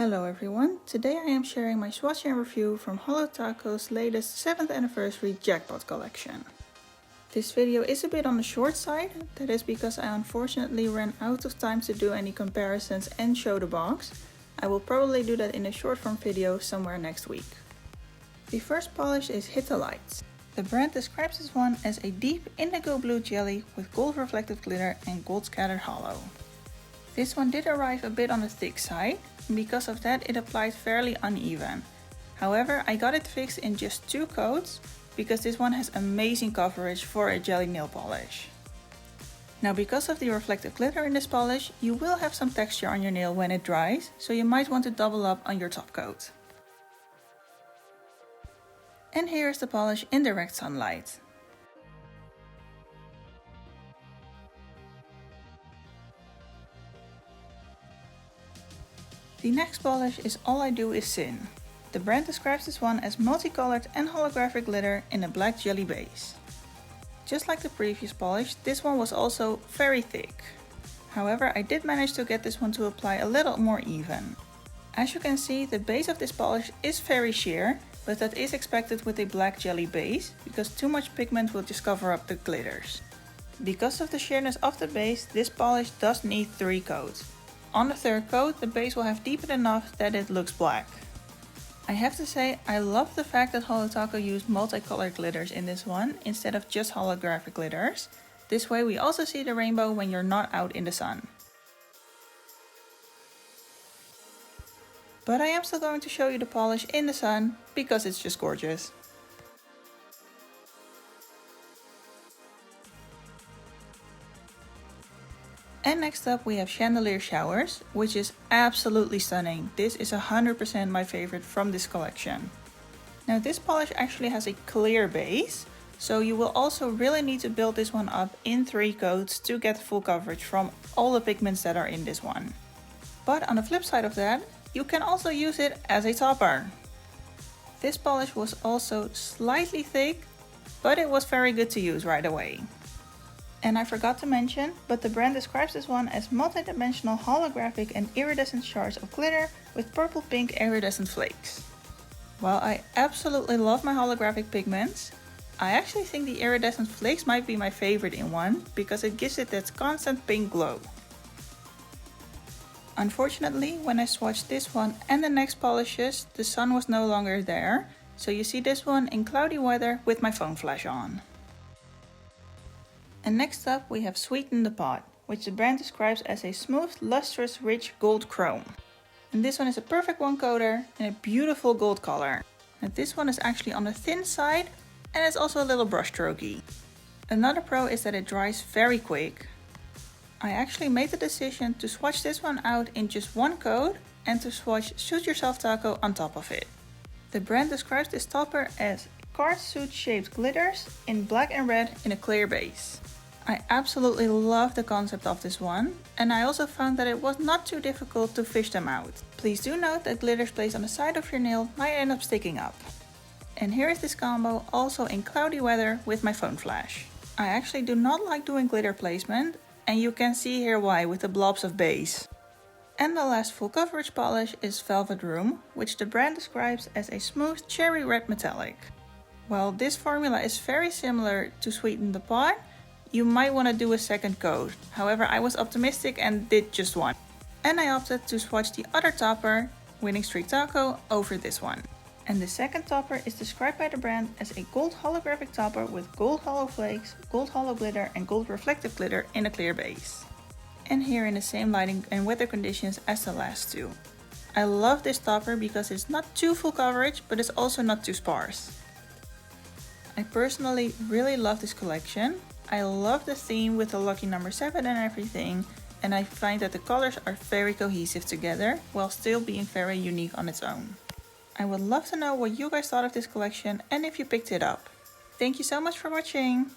Hello everyone, today I am sharing my swatch and review from Holo Taco's latest 7th anniversary Jackpot collection. This video is a bit on the short side, that is because I unfortunately ran out of time to do any comparisons and show the box. I will probably do that in a short form video somewhere next week. The first polish is Hit the Lights. The brand describes this one as a deep indigo blue jelly with gold reflective glitter and gold scattered hollow. This one did arrive a bit on the thick side, and because of that it applied fairly uneven. However, I got it fixed in just 2 coats, because this one has amazing coverage for a jelly nail polish. Now because of the reflective glitter in this polish, you will have some texture on your nail when it dries, so you might want to double up on your top coat. And here is the polish in direct sunlight. The next polish is All I Do Is Sin. The brand describes this one as multicolored and holographic glitter in a black jelly base. Just like the previous polish, this one was also very thick. However, I did manage to get this one to apply a little more even. As you can see, the base of this polish is very sheer, but that is expected with a black jelly base, because too much pigment will just cover up the glitters. Because of the sheerness of the base, this polish does need 3 coats. On the 3rd coat, the base will have deepened enough that it looks black. I have to say, I love the fact that Holo Taco used multicolored glitters in this one instead of just holographic glitters. This way we also see the rainbow when you're not out in the sun. But I am still going to show you the polish in the sun because it's just gorgeous. And next up we have Chandelier Showers, which is absolutely stunning. This is 100% my favorite from this collection. Now this polish actually has a clear base, so you will also really need to build this one up in 3 coats to get full coverage from all the pigments that are in this one. But on the flip side of that, you can also use it as a topper. This polish was also slightly thick, but it was very good to use right away. And I forgot to mention, but the brand describes this one as multi-dimensional holographic and iridescent shards of glitter with purple-pink iridescent flakes. While I absolutely love my holographic pigments, I actually think the iridescent flakes might be my favorite in one, because it gives it that constant pink glow. Unfortunately, when I swatched this one and the next polishes, the sun was no longer there, so you see this one in cloudy weather with my phone flash on. And next up we have Sweeten the Pot, which the brand describes as a smooth, lustrous, rich gold chrome. And this one is a perfect one coater in a beautiful gold color. And this one is actually on the thin side and it's also a little brush strokey. Another pro is that it dries very quick. I actually made the decision to swatch this one out in just 1 coat and to swatch Suit Yourself Taco on top of it. The brand describes this topper as card suit shaped glitters in black and red in a clear base. I absolutely love the concept of this one, and I also found that it was not too difficult to fish them out. Please do note that glitters placed on the side of your nail might end up sticking up. And here is this combo also in cloudy weather with my phone flash. I actually do not like doing glitter placement, and you can see here why with the blobs of base. And the last full coverage polish is Velvet Room, which the brand describes as a smooth cherry red metallic. While this formula is very similar to Sweeten the Pot, you might want to do a 2nd coat. However, I was optimistic and did just 1. And I opted to swatch the other topper, Winning Streak Taco, over this one. And the 2nd topper is described by the brand as a gold holographic topper with gold hollow flakes, gold hollow glitter and gold reflective glitter in a clear base. And here in the same lighting and weather conditions as the last 2. I love this topper because it's not too full coverage, but it's also not too sparse. I personally really love this collection. I love the theme with the lucky number 7 and everything, and I find that the colors are very cohesive together while still being very unique on its own. I would love to know what you guys thought of this collection and if you picked it up. Thank you so much for watching!